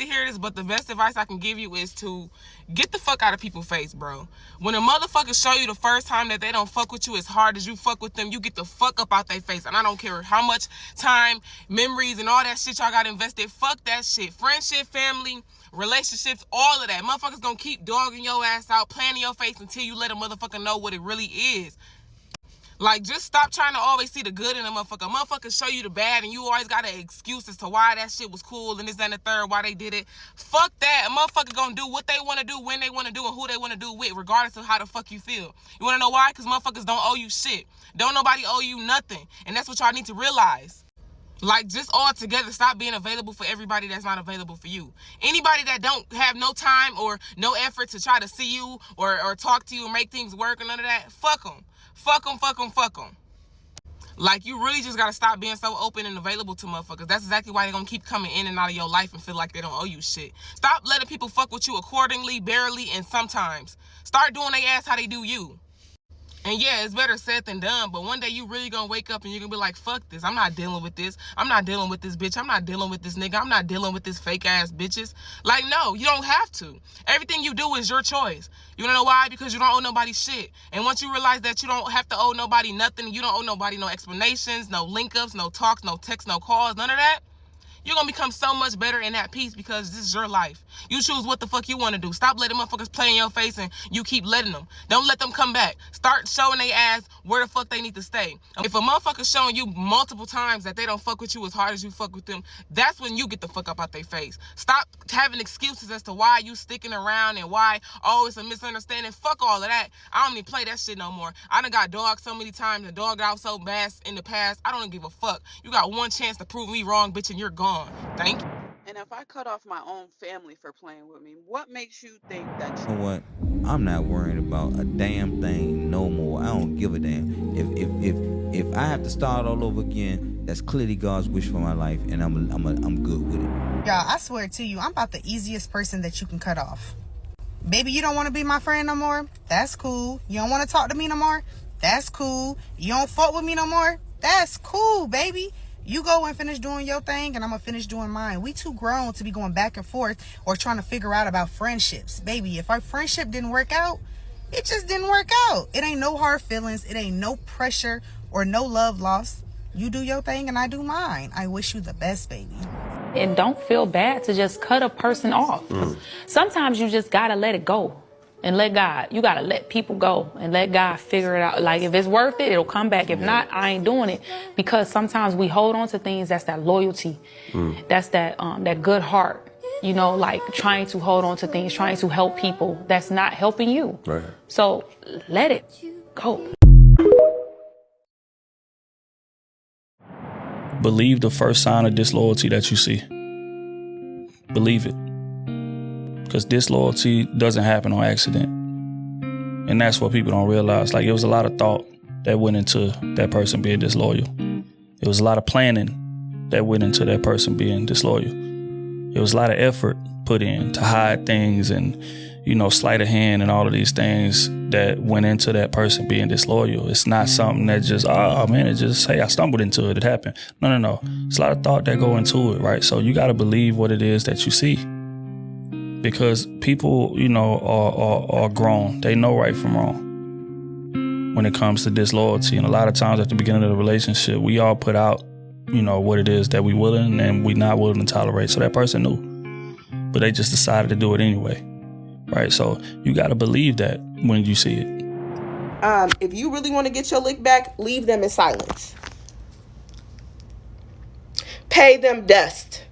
to hear this, but the best advice I can give you is to get the fuck out of people's face, bro. When a motherfucker show you the first time that they don't fuck with you as hard as you fuck with them, you get the fuck up out their face. And I don't care how much time, memories, and all that shit y'all got invested. Fuck that shit. Friendship, family, relationships, all of that. Motherfuckers gonna keep dogging your ass out, playing in your face until you let a motherfucker know what it really is. Like, just stop trying to always see the good in a motherfucker. Motherfuckers show you the bad, and you always got an excuse as to why that shit was cool and this, that, and the third, why they did it. Fuck that. A motherfucker gonna do what they want to do, when they want to do, and who they want to do with, regardless of how the fuck you feel. You want to know why? Because motherfuckers don't owe you shit. Don't nobody owe you nothing. And that's what y'all need to realize. Like, just all together, stop being available for everybody that's not available for you. Anybody that don't have no time or no effort to try to see you or talk to you or make things work or none of that, fuck them. Fuck them, fuck them, fuck them. Like, you really just gotta stop being so open and available to motherfuckers. That's exactly why they're gonna keep coming in and out of your life and feel like they don't owe you shit. Stop letting people fuck with you accordingly, barely, and sometimes. Start doing their ass how they do you. And yeah, it's better said than done, but one day you really gonna wake up and you're gonna be like, fuck this. I'm not dealing with this. I'm not dealing with this bitch. I'm not dealing with this nigga. I'm not dealing with this fake ass bitches. Like, no, you don't have to. Everything you do is your choice. You wanna know why? Because you don't owe nobody shit. And once you realize that you don't have to owe nobody nothing, you don't owe nobody no explanations, no link ups, no talks, no texts, no calls, none of that, you're gonna become so much better in that piece because this is your life. You choose what the fuck you want to do. Stop letting motherfuckers play in your face and you keep letting them. Don't let them come back. Start showing their ass where the fuck they need to stay. If a motherfucker's showing you multiple times that they don't fuck with you as hard as you fuck with them, that's when you get the fuck up out their face. Stop having excuses as to why you sticking around and why, oh, it's a misunderstanding. Fuck all of that. I don't even play that shit no more. I done got dogged so many times and dogged out so bad in the past. I don't give a fuck. You got one chance to prove me wrong, bitch, and you're gone. Thank you. And if I cut off my own family for playing with me, what makes you think that You know what? I'm not worried about a damn thing no more. I don't give a damn. If I have to start all over again, that's clearly God's wish for my life, and I'm good with it. Y'all, I swear to you, I'm about the easiest person that you can cut off. Baby, you don't want to be my friend no more? That's cool. You don't want to talk to me no more? That's cool. You don't fuck with me no more? That's cool, baby. You go and finish doing your thing, and I'm going to finish doing mine. We too grown to be going back and forth or trying to figure out about friendships. Baby, if our friendship didn't work out, it just didn't work out. It ain't no hard feelings. It ain't no pressure or no love lost. You do your thing, and I do mine. I wish you the best, baby. And don't feel bad to just cut a person off. Sometimes you just got to let it go. And let God, you got to let people go and let God figure it out. Like, if it's worth it, it'll come back. If not, I ain't doing it. Because sometimes we hold on to things. That's that loyalty. That's that good heart. You know, like trying to hold on to things, trying to help people that's not helping you. Right. So let it go. Believe the first sign of disloyalty that you see. Believe it. Because disloyalty doesn't happen on accident. And that's what people don't realize. Like, it was a lot of thought that went into that person being disloyal. It was a lot of planning that went into that person being disloyal. It was a lot of effort put in to hide things and, you know, sleight of hand and all of these things that went into that person being disloyal. It's not something that just, oh man, it just, hey, I stumbled into it, it happened. No. It's a lot of thought that go into it, right? So you got to believe what it is that you see. Because people, you know, are grown. They know right from wrong when it comes to disloyalty. And a lot of times at the beginning of the relationship, we all put out, you know, what it is that we willing and we not willing to tolerate. So that person knew, but they just decided to do it anyway, right? So you got to believe that when you see it. If you really want to get your lick back, leave them in silence. Pay them dust.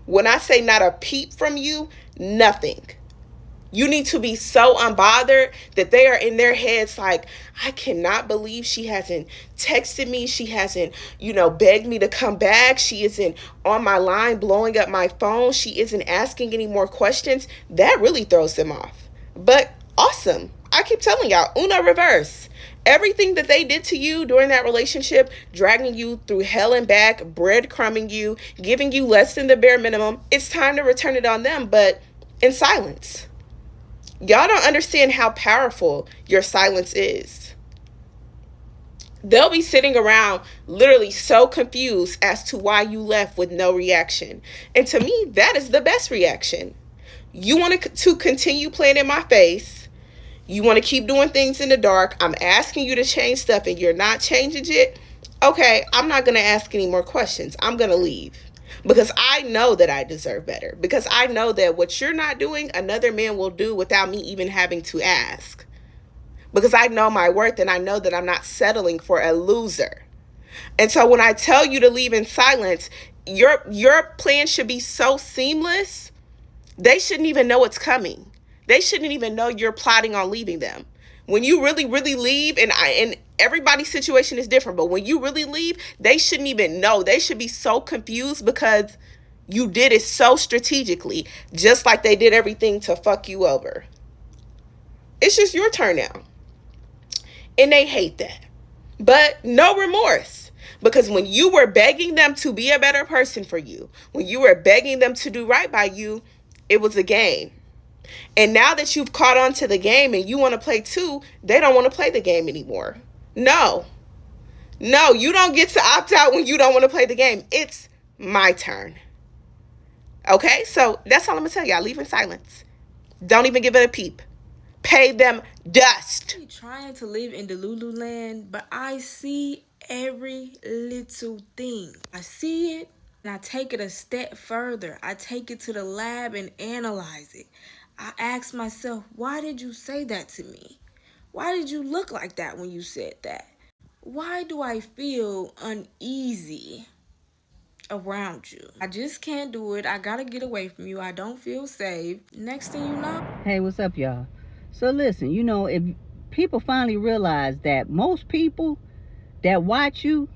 When I say not a peep from you, nothing. You need to be so unbothered that they are in their heads like, I cannot believe she hasn't texted me. She hasn't, begged me to come back. She isn't on my line blowing up my phone. She isn't asking any more questions. That really throws them off. But awesome. I keep telling y'all, Uno reverse. Everything that they did to you during that relationship, dragging you through hell and back, breadcrumbing you, giving you less than the bare minimum, it's time to return it on them, but in silence. Y'all don't understand how powerful your silence is. They'll be sitting around literally so confused as to why you left with no reaction. And to me, that is the best reaction. You want to continue playing in my face. You want to keep doing things in the dark. I'm asking you to change stuff and you're not changing it. Okay, I'm not going to ask any more questions. I'm going to leave. Because I know that I deserve better. Because I know that what you're not doing, another man will do without me even having to ask. Because I know my worth and I know that I'm not settling for a loser. And so when I tell you to leave in silence, your plan should be so seamless, they shouldn't even know it's coming. They shouldn't even know you're plotting on leaving them. When you really, really leave, and everybody's situation is different, but when you really leave, they shouldn't even know. They should be so confused because you did it so strategically, just like they did everything to fuck you over. It's just your turn now. And they hate that. But no remorse. Because when you were begging them to be a better person for you, when you were begging them to do right by you, it was a game. And now that you've caught on to the game and you want to play too, they don't want to play the game anymore. No, you don't get to opt out when you don't want to play the game. It's my turn. Okay, so that's all I'm going to tell y'all. Leave in silence. Don't even give it a peep. Pay them dust. I'm trying to live in the Lululand, but I see every little thing. I see it and I take it a step further. I take it to the lab and analyze it. I ask myself, why did you say that to me? Why did you look like that when you said that? Why do I feel uneasy around you? I just can't do it. I gotta get away from you. I don't feel safe. Next thing you know. Hey, what's up, y'all? So listen, if people finally realize that most people that watch you,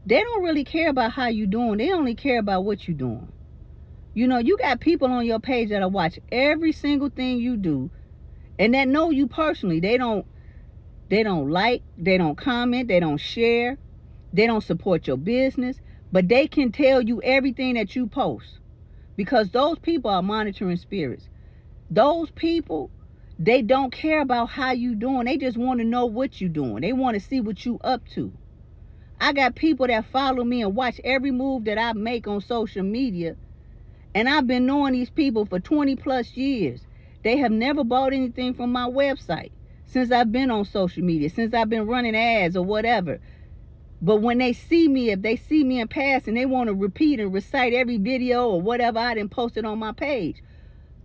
they don't really care about how you doing. They only care about what you doing. You got people on your page that'll watch every single thing you do and that know you personally. They don't like, they don't comment, they don't share, they don't support your business, but they can tell you everything that you post because those people are monitoring spirits. Those people, they don't care about how you doing. They just want to know what you doing. They want to see what you up to. I got people that follow me and watch every move that I make on social media. And I've been knowing these people for 20 plus years. They have never bought anything from my website since I've been on social media, since I've been running ads or whatever. But when they see me, if they see me in passing, they want to repeat and recite every video or whatever I done posted on my page.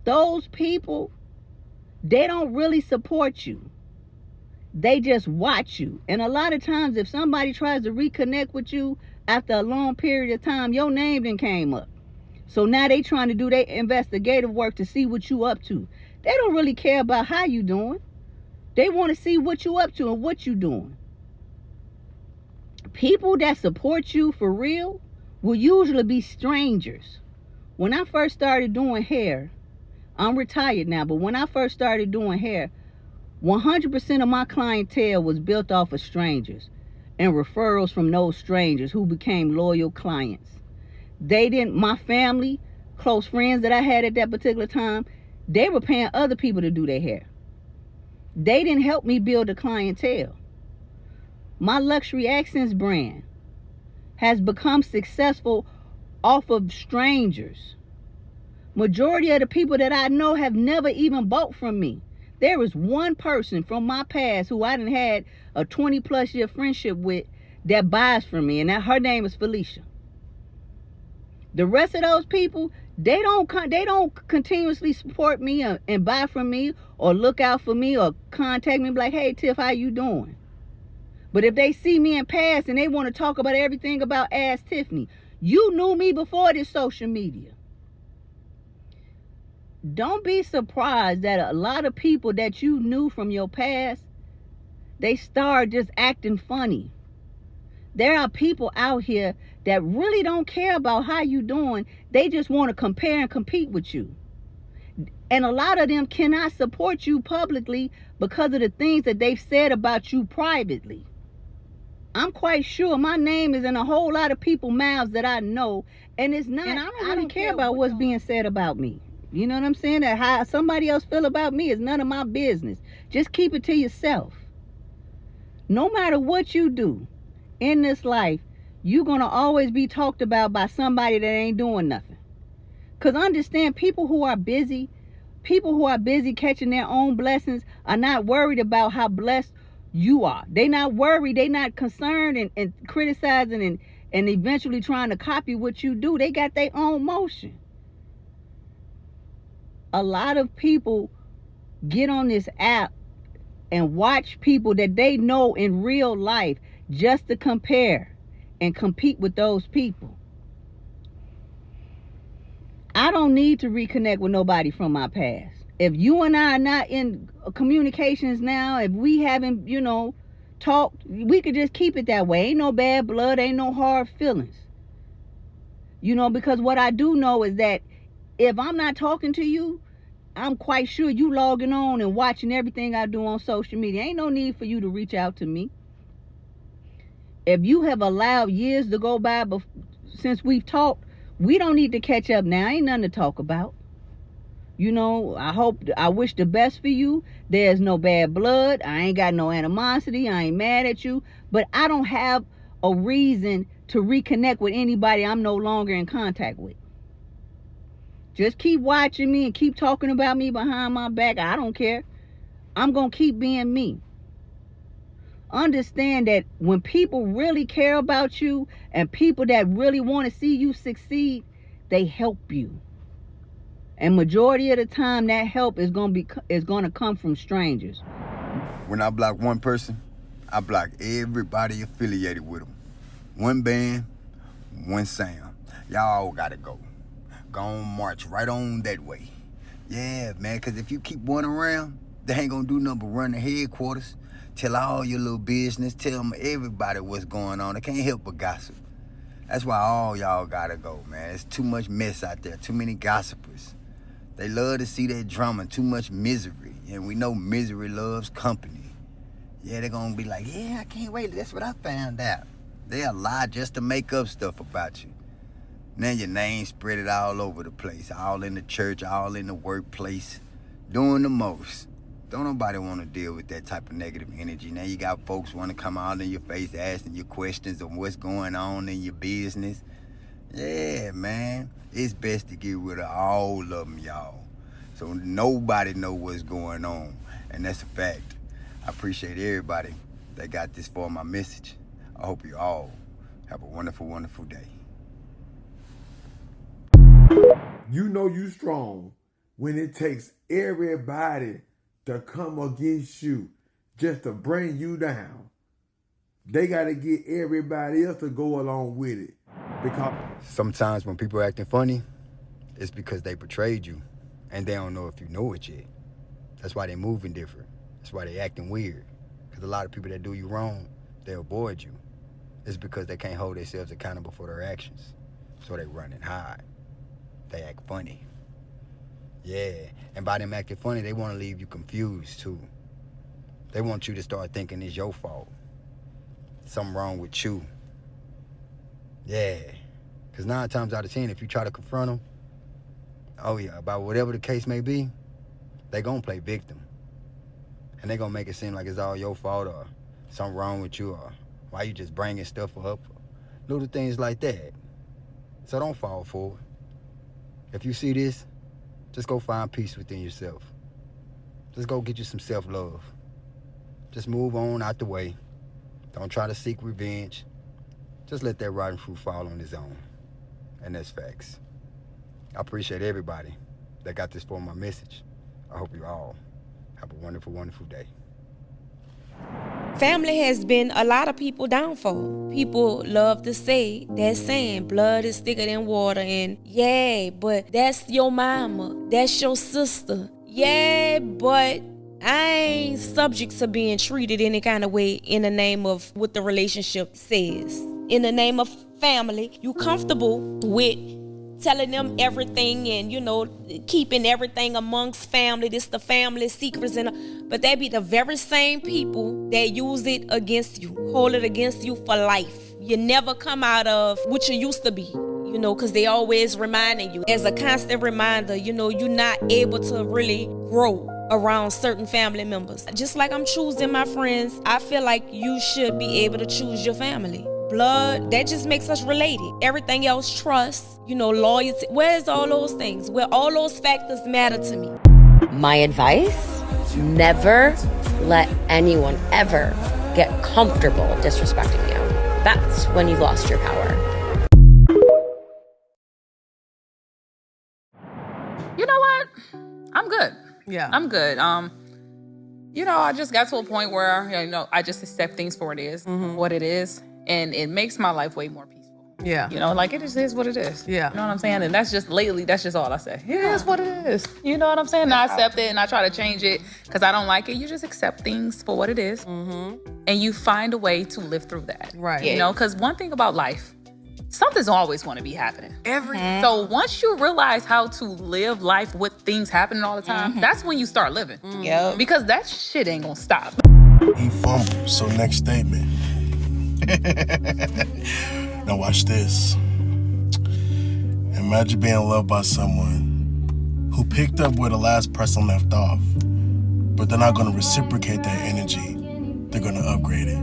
Those people, they don't really support you. They just watch you. And a lot of times if somebody tries to reconnect with you after a long period of time, your name then came up. So now they trying to do their investigative work to see what you up to. They don't really care about how you doing. They want to see what you up to and what you doing. People that support you for real will usually be strangers. When I first started doing hair, I'm retired now, but when I first started doing hair, 100% of my clientele was built off of strangers and referrals from those strangers who became loyal clients. My family, close friends that I had at that particular time, they were paying other people to do their hair. They didn't help me build a clientele. My Luxury Accents brand has become successful off of strangers. Majority of the people that I know have never even bought from me. There is one person from my past who I done had a 20 plus year friendship with that buys from me, and her name is Felicia. The rest of those people, they don't continuously support me and buy from me or look out for me or contact me and be like, hey, Tiff, how you doing? But if they see me in pass and they want to talk about everything about Ask Tiffany, you knew me before this social media. Don't be surprised that a lot of people that you knew from your past, they start just acting funny. There are people out here that really don't care about how you doing. They just want to compare and compete with you. And a lot of them cannot support you publicly because of the things that they've said about you privately. I'm quite sure my name is in a whole lot of people's mouths that I know, and it's not. And I don't care about what's being said about me. You know what I'm saying? That how somebody else feel about me is none of my business. Just keep it to yourself. No matter what you do in this life, you're going to always be talked about by somebody that ain't doing nothing. Because understand, people who are busy catching their own blessings are not worried about how blessed you are. They not worried. They not concerned and criticizing and eventually trying to copy what you do. They got their own motion. A lot of people get on this app and watch people that they know in real life just to compare and compete with those people. I don't need to reconnect with nobody from my past. If you and I are not in communications now, if we haven't, talked, we could just keep it that way. Ain't no bad blood, ain't no hard feelings. Because what I do know is that if I'm not talking to you, I'm quite sure you logging on and watching everything I do on social media. Ain't no need for you to reach out to me. If you have allowed years to go by since we've talked, we don't need to catch up now. Ain't nothing to talk about. I wish the best for you. There's no bad blood. I ain't got no animosity. I ain't mad at you. But I don't have a reason to reconnect with anybody I'm no longer in contact with. Just keep watching me and keep talking about me behind my back. I don't care. I'm going to keep being me. Understand that when people really care about you and people that really want to see you succeed, they help you. And majority of the time, that help is going to come from strangers. When I block one person, I block everybody affiliated with them. One band, one sound. Y'all gotta go. Go on, march right on that way. Yeah, man, because if you keep one around, they ain't gonna do nothing but run the headquarters, tell all your little business, tell them everybody what's going on. They can't help but gossip. That's why all y'all gotta go, man. There's too much mess out there, too many gossipers. They love to see that drama, too much misery. And we know misery loves company. Yeah, they're gonna be like, yeah, I can't wait. That's what I found out. They'll lie just to make up stuff about you. Now your name spread it all over the place, all in the church, all in the workplace, doing the most. Don't nobody want to deal with that type of negative energy. Now you got folks want to come out in your face asking you questions of what's going on in your business. Yeah, man, it's best to get rid of all of them, y'all. So nobody know what's going on, and that's a fact. I appreciate everybody that got this for my message. I hope you all have a wonderful, wonderful day. You know you strong when it takes everybody to come against you just to bring you down. They got to get everybody else to go along with it. Because sometimes when people are acting funny, it's because they betrayed you and they don't know if you know it yet. That's why they moving different. That's why they acting weird. Because a lot of people that do you wrong, they avoid you. It's because they can't hold themselves accountable for their actions. So they run and hide. They act funny. Yeah, and by them acting funny, they want to leave you confused too. They want you to start thinking it's your fault. Something wrong with you. Yeah, because 9 times out of 10, if you try to confront them, oh yeah, about whatever the case may be, they gonna play victim. And they gonna make it seem like it's all your fault or something wrong with you or why you just bringing stuff up. Little things like that. So don't fall for it. If you see this, just go find peace within yourself. Just go get you some self-love. Just move on out the way. Don't try to seek revenge. Just let that rotten fruit fall on its own. And that's facts. I appreciate everybody that got this for my message. I hope you all have a wonderful, wonderful day. Family has been a lot of people downfall. People love to say that saying, blood is thicker than water, and yeah, but that's your mama, that's your sister. Yeah, but I ain't subject to being treated any kind of way in the name of what the relationship says. In the name of family, you comfortable with telling them everything and, keeping everything amongst family. This the family secrets. But they be the very same people that use it against you, hold it against you for life. You never come out of what you used to be, because they always reminding you. As a constant reminder, you're not able to really grow. around certain family members. Just like I'm choosing my friends, I feel like you should be able to choose your family. Blood, that just makes us related. Everything else, trust, loyalty. Where's all those things? Where all those factors matter to me. My advice, never let anyone ever get comfortable disrespecting you. That's when you've lost your power. You know what? I'm good. Yeah. I'm good. I just got to a point where, I just accept things for what it is, and it makes my life way more peaceful. Yeah. It just is what it is. Yeah. You know what I'm saying? And that's just all I say. It is what it is. You know what I'm saying? And I accept it and I try to change it because I don't like it. You just accept things for what it is. And you find a way to live through that. Right. Because one thing about life, something's always going to be happening. So once you realize how to live life with things happening all the time, that's when you start living. Yep. Because that shit ain't gonna stop. He fumbled, so next statement. Now watch this. Imagine being loved by someone who picked up where the last person left off, but they're not gonna reciprocate that energy. They're gonna upgrade it.